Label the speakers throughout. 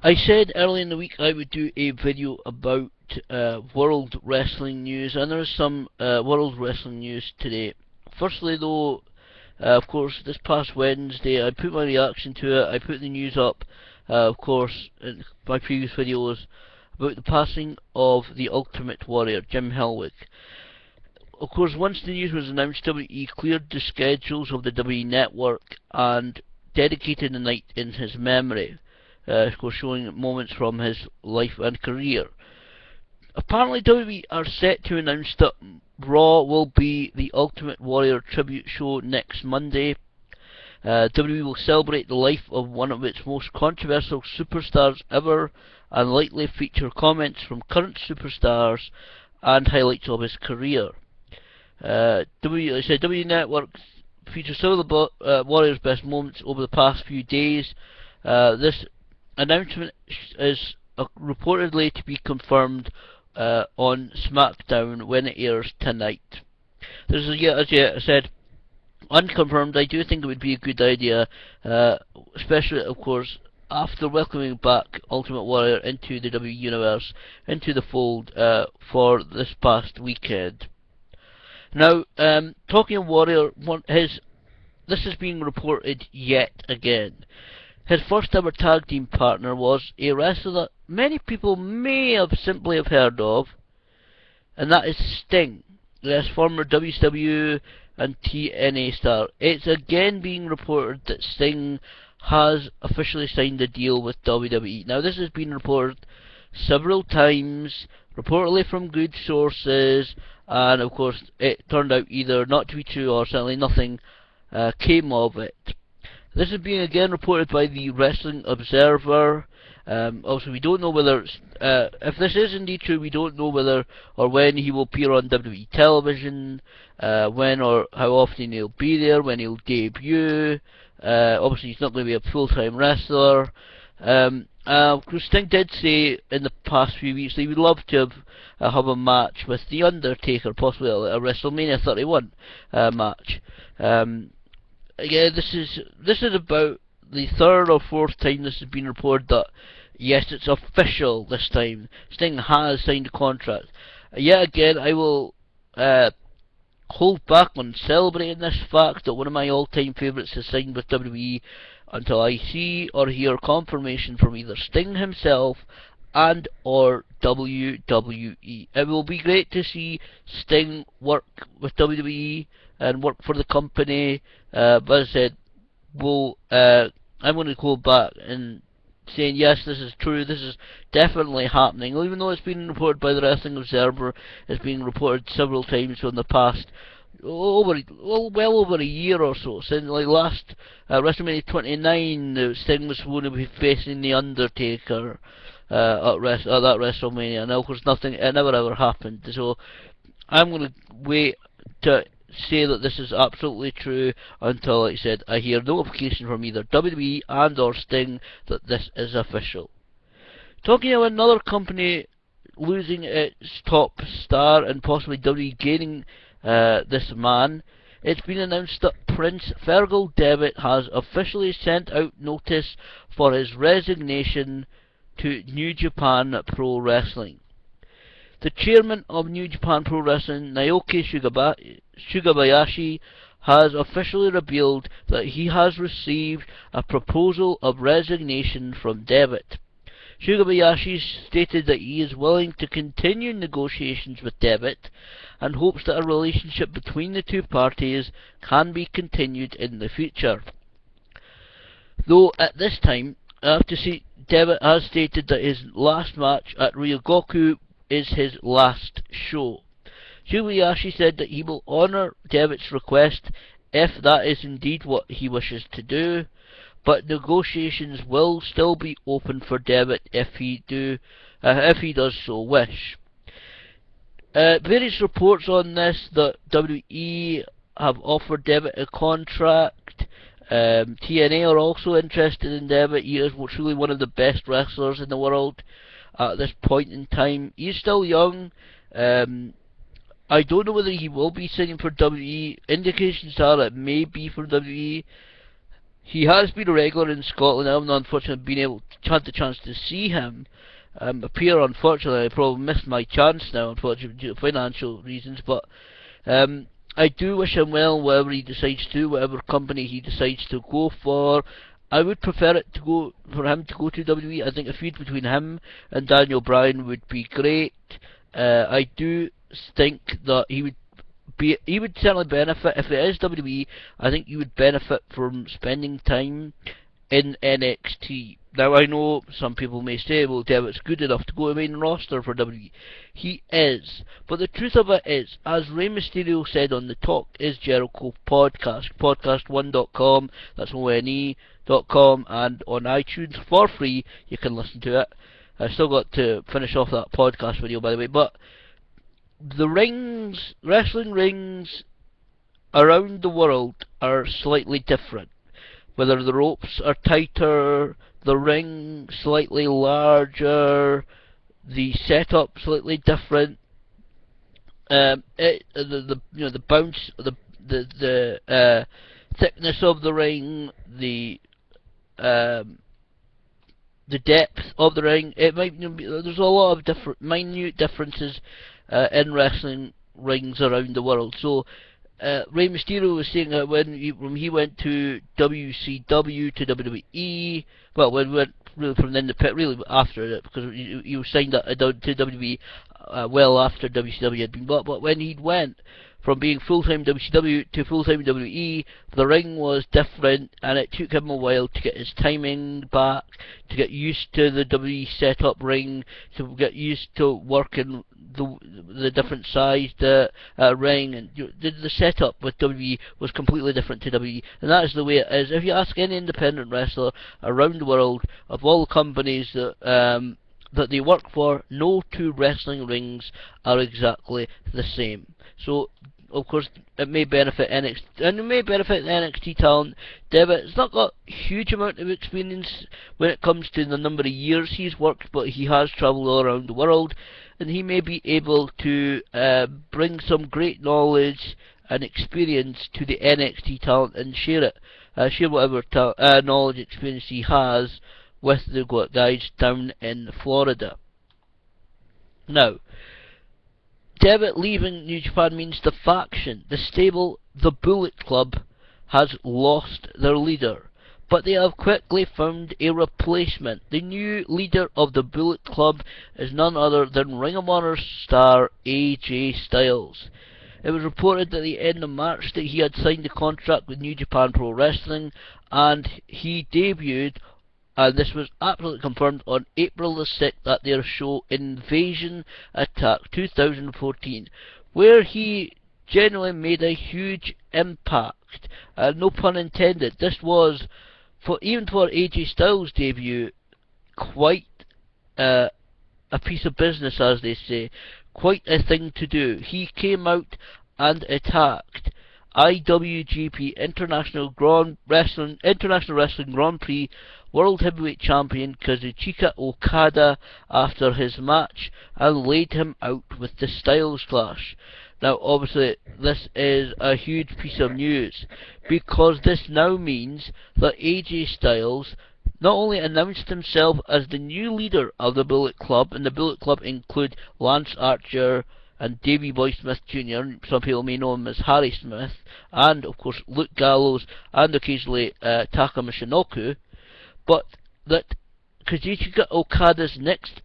Speaker 1: I said early in the week I would do a video about World Wrestling news, and there is some World Wrestling news today. Firstly, though, of course, this past Wednesday I put my reaction to it. I put the news up, of course, in my previous videos about the passing of the Ultimate Warrior, Jim Hellwig. Of course, once the news was announced, WWE cleared the schedules of the WWE Network and dedicated a night in his memory. Of course, showing moments from his life and career. Apparently, WWE are set to announce that Raw will be the Ultimate Warrior tribute show next Monday. WWE will celebrate the life of one of its most controversial superstars ever and likely feature comments from current superstars and highlights of his career. W Network features some of the Warriors' best moments over the past few days. This announcement is reportedly to be confirmed on SmackDown when it airs tonight. This is yet, as yet I said, unconfirmed. I do think it would be a good idea, especially, of course, after welcoming back Ultimate Warrior into the WWE Universe, into the fold for this past weekend. Now, talking of Warrior, this is being reported yet again. His first ever tag team partner was a wrestler that many people may have simply have heard of, and that is Sting, yes, former WCW and TNA star. It's again being reported that Sting has officially signed a deal with WWE. Now, this has been reported several times, reportedly from good sources, and of course it turned out either not to be true or certainly nothing came of it. This is being again reported by the Wrestling Observer. Also, we don't know whether, if this is indeed true, we don't know whether or when he will appear on WWE television, when or how often he'll be there, when he'll debut. Obviously, he's not going to be a full-time wrestler. Sting did say in the past few weeks that he would love to have a match with The Undertaker, possibly a WrestleMania 31 match. Yeah, this is about the third or fourth time this has been reported that yes, it's official this time. Sting has signed a contract. Yet again, I will hold back on celebrating this fact that one of my all-time favourites has signed with WWE until I see or hear confirmation from either Sting himself and or WWE. It will be great to see Sting work with WWE and work for the company, but as I said, I'm going to go back and saying yes, this is true, this is definitely happening. Even though it's been reported by the Wrestling Observer, it's been reported several times in the past, well over a year or so, since like last WrestleMania 29, Sting was going to be facing The Undertaker at that WrestleMania, and of course it never ever happened. So I'm going to wait to say that this is absolutely true until, like I said, I hear notification from either WWE and or Sting that this is official. Talking about another company losing its top star and possibly WWE gaining this man, it's been announced that Prince Fergal Devitt has officially sent out notice for his resignation to New Japan Pro Wrestling. The chairman of New Japan Pro Wrestling, Naoki Shugabayashi, has officially revealed that he has received a proposal of resignation from Devitt. Shugabayashi stated that he is willing to continue negotiations with Devitt and hopes that a relationship between the two parties can be continued in the future. Though at this time, I have to say, Devitt has stated that his last match at Ryogoku is his last show. Shugabayashi said that he will honour Devitt's request if that is indeed what he wishes to do, but negotiations will still be open for Devitt if he does so wish. Various reports on this that WWE have offered Devitt a contract. TNA are also interested in Devitt. He is truly one of the best wrestlers in the world at this point in time. He's still young. I don't know whether he will be signing for WWE. Indications are it may be for WWE. he has been a regular in Scotland. I've not unfortunately been able to had the chance to see him appear. Unfortunately, I probably missed my chance now, unfortunately, due to financial reasons. But I do wish him well, whatever he decides to, whatever company he decides to go for. I would prefer it to go for him to go to WWE. I think a feud between him and Daniel Bryan would be great. I do think that he would certainly benefit if it is WWE. I think you would benefit from spending time in NXT. Now I know some people may say, well, Devitt's good enough to go to main roster for WWE. He is, but the truth of it is, as Rey Mysterio said on the Talk Is Jericho podcast, podcast1.com, that's ONE.com, and on iTunes for free, you can listen to it. I still got to finish off that podcast video, by the way, but the rings, wrestling rings around the world are slightly different. Whether the ropes are tighter, the ring slightly larger, the setup slightly different, the bounce, the thickness of the ring, the depth of the ring. It might there's a lot of different minute differences in wrestling rings around the world. So Rey Mysterio was saying that when he went to WCW to WWE, well, when he went really from then to really after it, because he was signed to WWE well after WCW had been bought. But when he went from being full-time WCW to full-time WWE, the ring was different, and it took him a while to get his timing back, to get used to the WWE setup ring, to get used to working the different sized ring, and the setup with WWE was completely different to WWE, and that is the way it is. If you ask any independent wrestler around the world, of all the companies that they work for, no two wrestling rings are exactly the same. So, of course, it may benefit NXT, and it may benefit the NXT talent. Devitt's not got a huge amount of experience when it comes to the number of years he's worked, but he has travelled all around the world, and he may be able to bring some great knowledge and experience to the NXT talent and share it, share whatever knowledge, experience he has with the guys down in Florida. Now, Devitt leaving New Japan means the faction, the stable, the Bullet Club, has lost their leader, but they have quickly found a replacement. The new leader of the Bullet Club is none other than Ring of Honor star AJ Styles. It was reported at the end of March that he had signed a contract with New Japan Pro Wrestling, and he debuted, and this was absolutely confirmed, on April the 6th at their show Invasion Attack 2014, where he genuinely made a huge impact. No pun intended. This was, even for AJ Styles' debut, quite a piece of business, as they say. Quite a thing to do. He came out and attacked IWGP International Wrestling Grand Prix World Heavyweight Champion Kazuchika Okada after his match, and laid him out with the Styles Clash. Now, obviously, this is a huge piece of news, because this now means that AJ Styles not only announced himself as the new leader of the Bullet Club, and the Bullet Club include Lance Archer and Davey Boy Smith Jr., some people may know him as Harry Smith, and of course Luke Gallows, and occasionally Taka Michinoku, but that Kazuchika Okada's next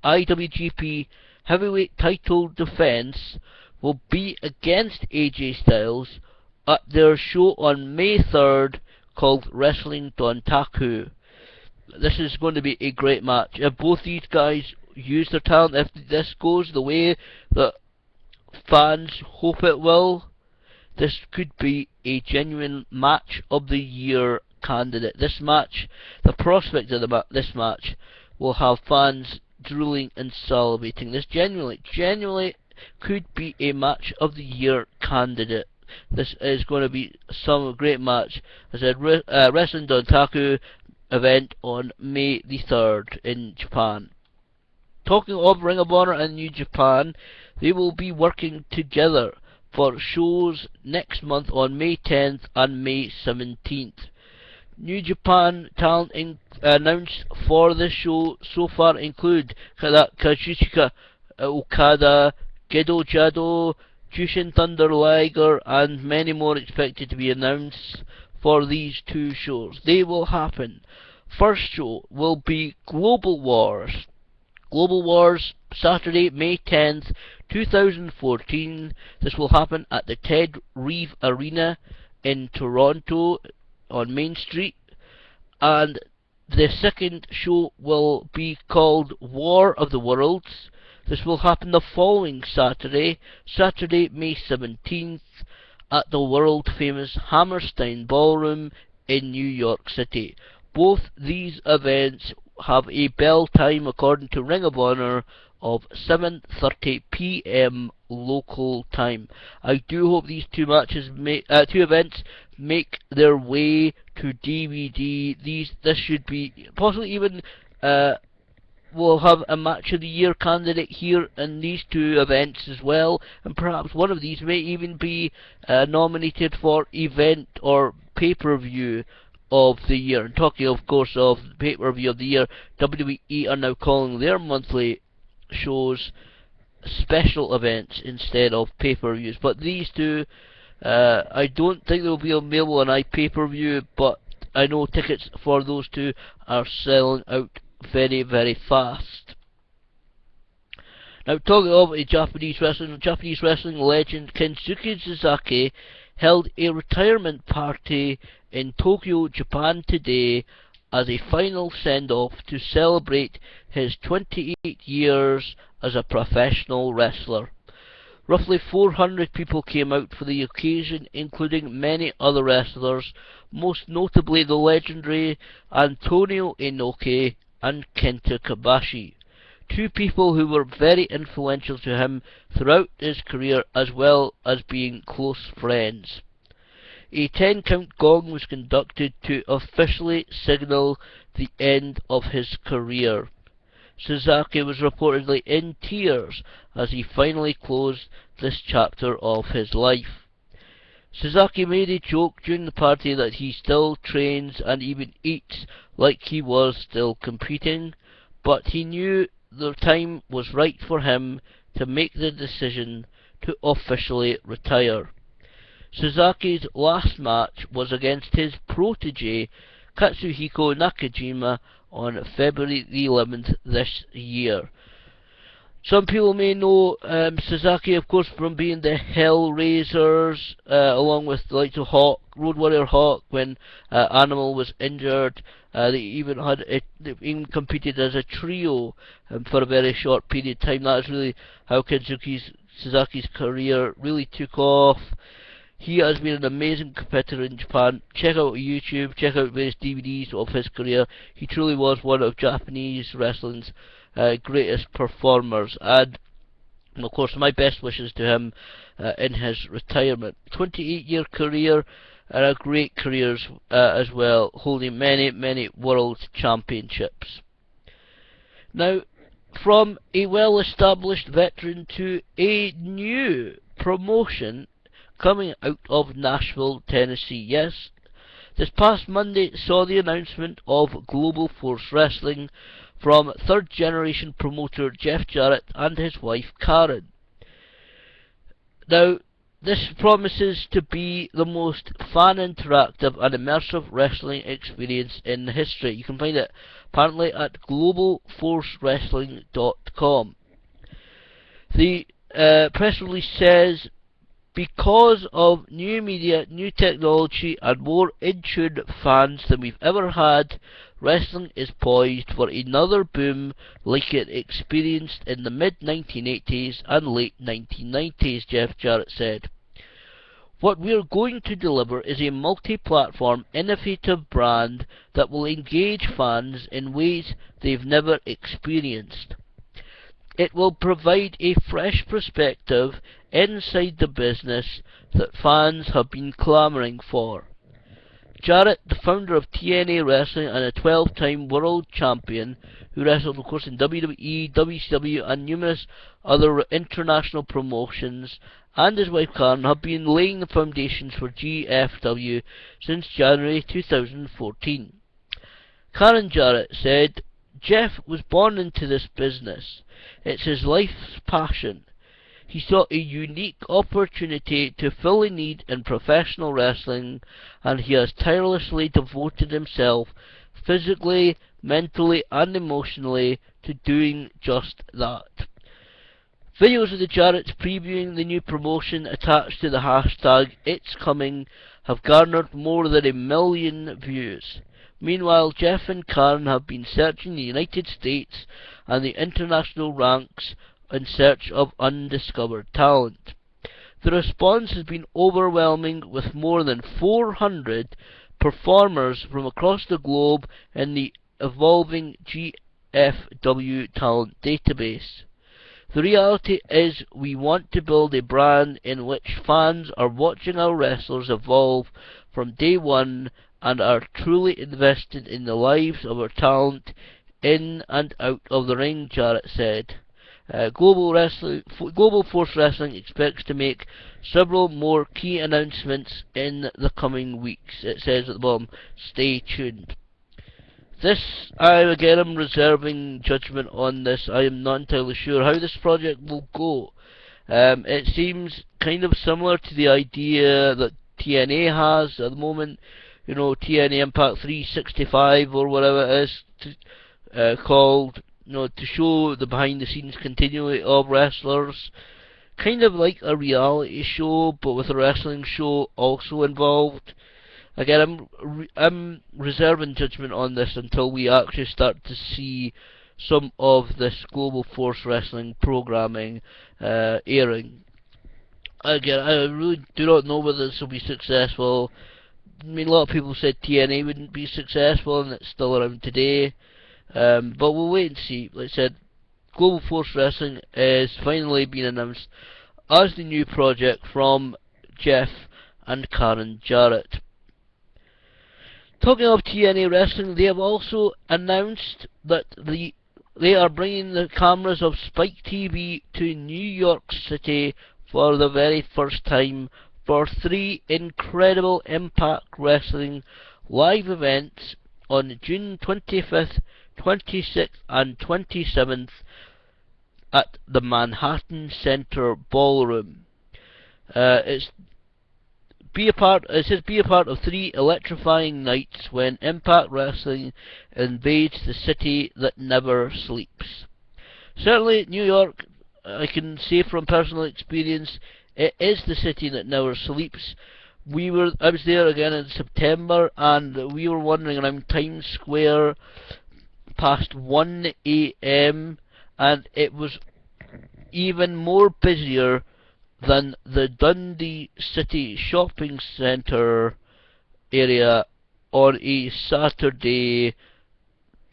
Speaker 1: IWGP Heavyweight title defense will be against AJ Styles at their show on May 3rd called Wrestling Dontaku. This is going to be a great match. If both these guys use their talent, if this goes the way that fans hope it will, this could be a genuine match of the year candidate. This match, the prospect of this match, will have fans drooling and salivating. This genuinely could be a match of the year candidate. This is going to be some great match. As I said, Wrestling Dontaku event on May the 3rd in Japan. Talking of Ring of Honor and New Japan, they will be working together for shows next month on May 10th and May 17th. New Japan talent announced for this show so far include Kazuchika Okada, Gedo Jado, Jushin Thunder Liger, and many more expected to be announced for these two shows. They will happen. First show will be Global Wars. Global Wars, Saturday, May 10th, 2014. This will happen at the Ted Reeve Arena in Toronto on Main Street. And the second show will be called War of the Worlds. This will happen the following Saturday, Saturday, May 17th, at the world famous Hammerstein Ballroom in New York City. Both these events have a bell time, according to Ring of Honor, of 7:30 p.m. local time. I do hope these two events make their way to DVD. This should be possibly even we'll have a match of the year candidate here in these two events as well, and perhaps one of these may even be nominated for event or pay-per-view of the year. And talking, of course, of pay-per-view of the year, WWE are now calling their monthly shows special events instead of pay-per-views. But these two, I don't think they'll be available on pay-per-view, but I know tickets for those two are selling out very, very fast. Now, talking of a Japanese wrestling legend Kensuke Sasaki held a retirement party in Tokyo, Japan today as a final send-off to celebrate his 28 years as a professional wrestler. Roughly 400 people came out for the occasion, including many other wrestlers, most notably the legendary Antonio Inoki and Kenta Kobashi, two people who were very influential to him throughout his career as well as being close friends. A 10-count gong was conducted to officially signal the end of his career. Sasaki was reportedly in tears as he finally closed this chapter of his life. Sasaki made a joke during the party that he still trains and even eats like he was still competing, but he knew the time was right for him to make the decision to officially retire. Sasaki's last match was against his protege Katsuhiko Nakajima on February the 11th this year. Some people may know Sasaki, of course, from being the Hellraisers, along with the likes of Hawk, Road Warrior Hawk, when Animal was injured. They even competed as a trio for a very short period of time. That's really how Sasaki's career really took off. He has been an amazing competitor in Japan. Check out YouTube, check out various DVDs of his career. He truly was one of Japanese wrestling's greatest performers, and of course my best wishes to him in his retirement. 28-year career and a great career as well, holding many world championships. Now, from a well-established veteran to a new promotion coming out of Nashville, Tennessee. Yes, this past Monday saw the announcement of Global Force Wrestling from third-generation promoter Jeff Jarrett and his wife Karen. Now, this promises to be the most fan-interactive and immersive wrestling experience in history. You can find it apparently at globalforcewrestling.com. The press release says, because of new media, new technology, and more in-tune fans than we've ever had, wrestling is poised for another boom like it experienced in the mid-1980s and late 1990s, Jeff Jarrett said. What we're going to deliver is a multi-platform, innovative brand that will engage fans in ways they've never experienced. It will provide a fresh perspective inside the business that fans have been clamoring for. Jarrett, the founder of TNA Wrestling and a 12-time world champion, who wrestled, of course, in WWE, WCW, and numerous other international promotions, and his wife Karen have been laying the foundations for GFW since January 2014. Karen Jarrett said, "Jeff was born into this business. It's his life's passion. He saw a unique opportunity to fill a need in professional wrestling, and he has tirelessly devoted himself physically, mentally, and emotionally to doing just that." Videos of the Jarretts previewing the new promotion attached to the hashtag It's Coming have garnered more than 1 million views. Meanwhile, Jeff and Karen have been searching the United States and the international ranks in search of undiscovered talent. The response has been overwhelming, with more than 400 performers from across the globe in the evolving GFW talent database. The reality is, we want to build a brand in which fans are watching our wrestlers evolve from day one and are truly invested in the lives of our talent in and out of the ring, Jarrett said. Global Force Wrestling expects to make several more key announcements in the coming weeks. It says at the bottom, stay tuned. This, again, I'm reserving judgment on this. I am not entirely sure how this project will go. It seems kind of similar to the idea that TNA has at the moment. You know, TNA Impact 365 or whatever it is called. You know, to show the behind-the-scenes continuity of wrestlers, kind of like a reality show, but with a wrestling show also involved. Again, I'm reserving judgment on this until we actually start to see some of this Global Force Wrestling programming airing. Again, I really do not know whether this will be successful. I mean, a lot of people said TNA wouldn't be successful, and it's still around today. But we'll wait and see. Like I said, Global Force Wrestling is finally being announced as the new project from Jeff and Karen Jarrett. Talking of TNA Wrestling, they have also announced that they are bringing the cameras of Spike TV to New York City for the very first time for 3 incredible Impact Wrestling live events on June 25th, 26th and 27th at the Manhattan Center Ballroom. It says be a part of 3 electrifying nights when Impact Wrestling invades the city that never sleeps. Certainly, New York, I can say from personal experience, it is the city that never sleeps. I was there again in September, and we were wandering around Times Square past 1 AM, and it was even more busier than the Dundee City Shopping Centre area on a Saturday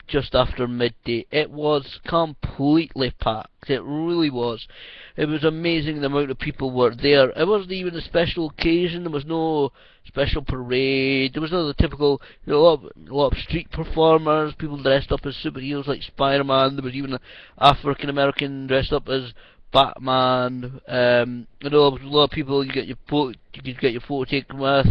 Speaker 1: just after midday. It was completely packed. It really was. It was amazing the amount of people were there. It wasn't even a special occasion. There was no special parade. There was no the typical, a lot of street performers, people dressed up as superheroes like Spider-Man. There was even an African American dressed up as Batman. A lot of people you could get your photo taken with.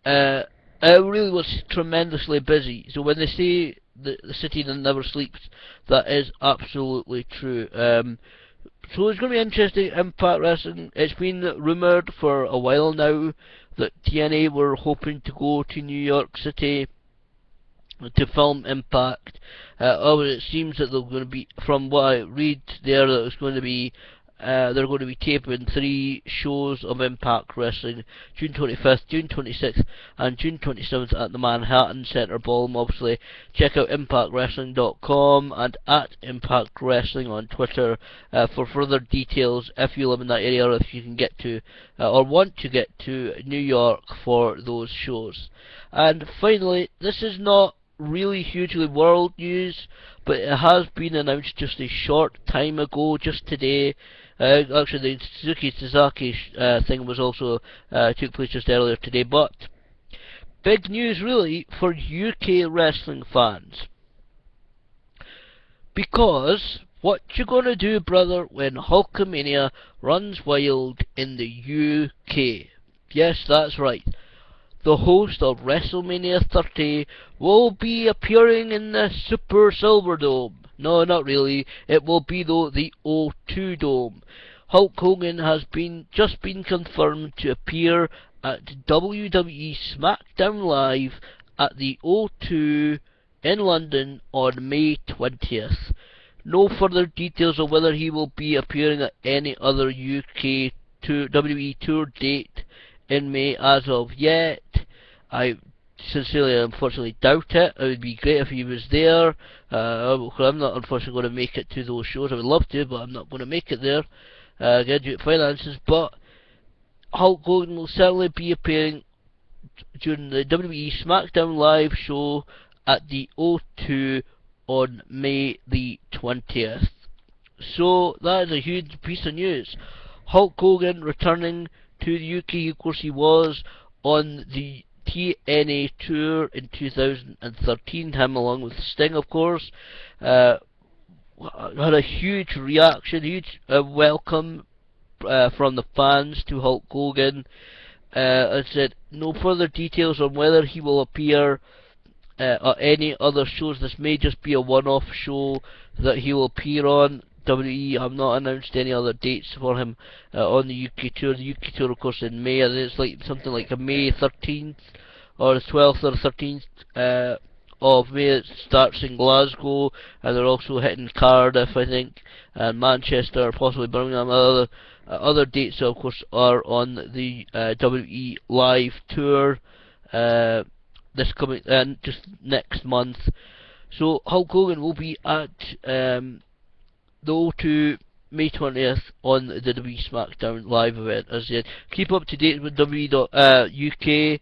Speaker 1: It really was tremendously busy. So when they say the city that never sleeps, that is absolutely true. So it's going to be interesting. Impact Wrestling, it's been rumoured for a while now that TNA were hoping to go to New York City to film Impact. It seems that they're going to be, from what I read there, that it's going to be they're going to be taping 3 shows of Impact Wrestling, June 25th, June 26th, and June 27th at the Manhattan Center Ballroom. Obviously, check out ImpactWrestling.com and at Impact Wrestling on Twitter for further details if you live in that area, or if you can get to or want to get to New York for those shows. And finally, this is not really hugely world news, but it has been announced just a short time ago, just today. Actually, the Suzuki Sasaki thing was also took place just earlier today, but big news really for UK wrestling fans. Because what you gonna do, brother, when Hulkamania runs wild in the UK? Yes, that's right. The host of WrestleMania 30 will be appearing in the Super Silverdome. No, not really. It will be though the O2 Dome. Hulk Hogan has just been confirmed to appear at WWE SmackDown Live at the O2 in London on May 20th. No further details on whether he will be appearing at any other UK WWE tour date in May as of yet. I sincerely, unfortunately, doubt it. It would be great if he was there. I'm not unfortunately going to make it to those shows. I would love to, but I'm not going to make it there. Again, due to finances. But Hulk Hogan will certainly be appearing during the WWE SmackDown Live show at the O2 on May the 20th. So that is a huge piece of news. Hulk Hogan returning to the UK. Of course, he was on the TNA tour in 2013. Him along with Sting, of course, had a huge reaction, huge welcome from the fans to Hulk Hogan. I said no further details on whether he will appear at any other shows. This may just be a one-off show that he will appear on. WWE have not announced any other dates for him on the UK tour. The UK tour, of course, in May. I think it's like something like a May 13th or the 12th or 13th of May. It starts in Glasgow, and they're also hitting Cardiff, I think, and Manchester, possibly Birmingham. Other dates, of course, are on the WWE Live tour. This coming just next month. So Hulk Hogan will be at the O2 May 20th on the WWE SmackDown Live event. As I said, keep up to date with UK,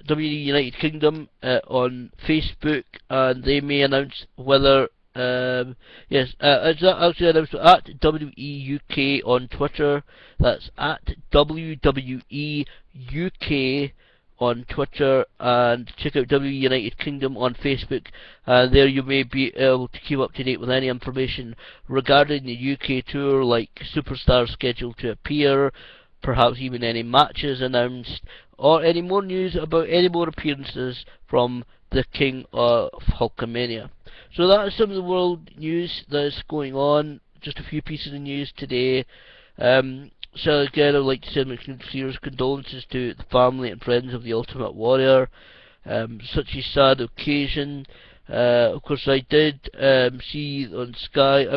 Speaker 1: WWE United Kingdom on Facebook, and they may announce whether yes, it's actually announced at WWE UK on Twitter. That's at WWE UK on Twitter, and check out WWE United Kingdom on Facebook, and there you may be able to keep up to date with any information regarding the UK tour, like superstars scheduled to appear, perhaps even any matches announced, or any more news about any more appearances from the King of Hulkamania. So that is some of the world news that is going on. Just a few pieces of news today. So again, I would like to send my sincerest condolences to the family and friends of the Ultimate Warrior. Such a sad occasion. Of course, I did see on Sky.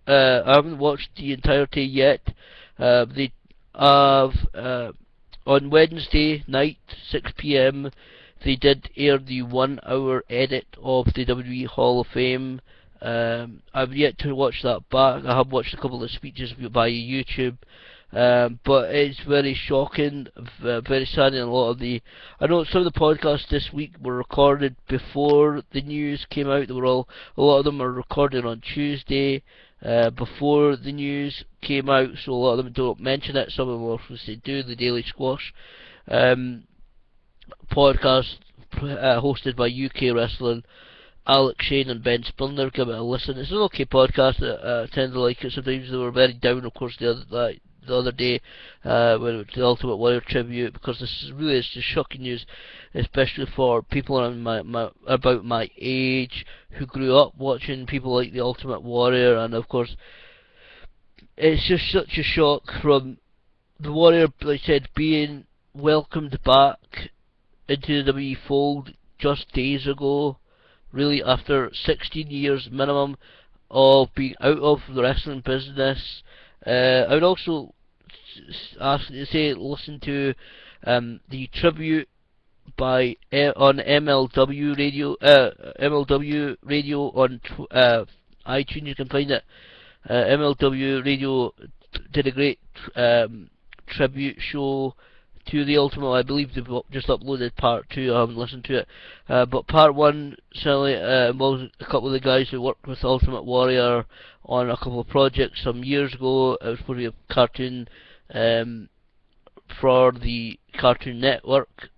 Speaker 1: I haven't watched the entirety yet. They have on Wednesday night, 6 p.m. They did air the 1-hour edit of the WWE Hall of Fame. I've yet to watch that back. I have watched a couple of speeches via YouTube, but it's very shocking, very sad. And I know some of the podcasts this week were recorded before the news came out. A lot of them are recorded on Tuesday, before the news came out, so a lot of them don't mention it. Some of them obviously do. The Daily Squash podcast hosted by UK Wrestling, Alex Shane and Ben Spillner, give it a listen. It's an okay podcast. I tend to like it. Sometimes they were very down, of course, the other day when it was the Ultimate Warrior tribute, because this is just shocking news, especially for people around about my age who grew up watching people like the Ultimate Warrior, and of course, it's just such a shock from the Warrior, like I said, being welcomed back into the WWE fold just days ago. Really, after 16 years minimum of being out of the wrestling business. I would also ask you to listen to the tribute by on MLW radio, MLW radio on iTunes. You can find it. MLW radio did a great tribute show to the Ultimate. I believe they've just uploaded part 2. I haven't listened to it, but part 1 certainly involves a couple of the guys who worked with Ultimate Warrior on a couple of projects some years ago. It was supposed to be a cartoon for the Cartoon Network,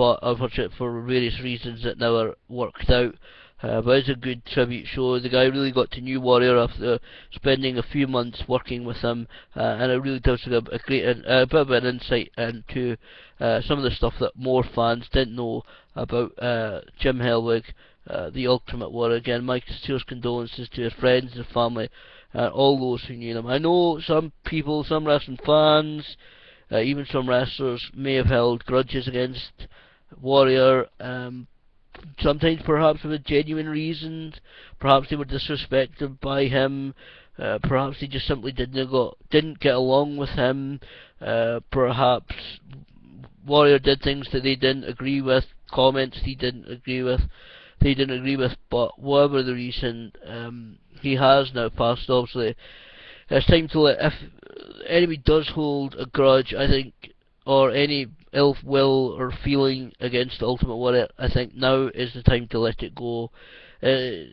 Speaker 1: but unfortunately for various reasons it never worked out. But it's a good tribute show. The guy really got to know Warrior after spending a few months working with him, and it really does give a great, a bit of an insight into some of the stuff that more fans didn't know about Jim Hellwig, the Ultimate Warrior. Again, my sincerest condolences to his friends, his family, all those who knew him. I know some people, some wrestling fans, even some wrestlers may have held grudges against Warrior, sometimes perhaps with genuine reasons. Perhaps they were disrespected by him. Perhaps they just simply didn't get along with him. Perhaps Warrior did things that they didn't agree with, comments he didn't agree with, they didn't agree with. But whatever the reason, he has now passed. Obviously, it's time to let, if anybody does hold a grudge, I think, or any ill will or feeling against the Ultimate Warrior, I think now is the time to let it go. They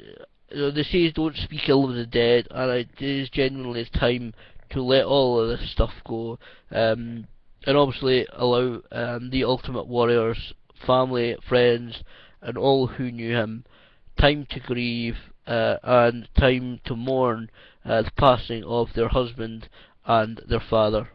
Speaker 1: say don't speak ill of the dead, and it is genuinely time to let all of this stuff go, and obviously allow the Ultimate Warrior's family, friends, and all who knew him time to grieve, and time to mourn the passing of their husband and their father.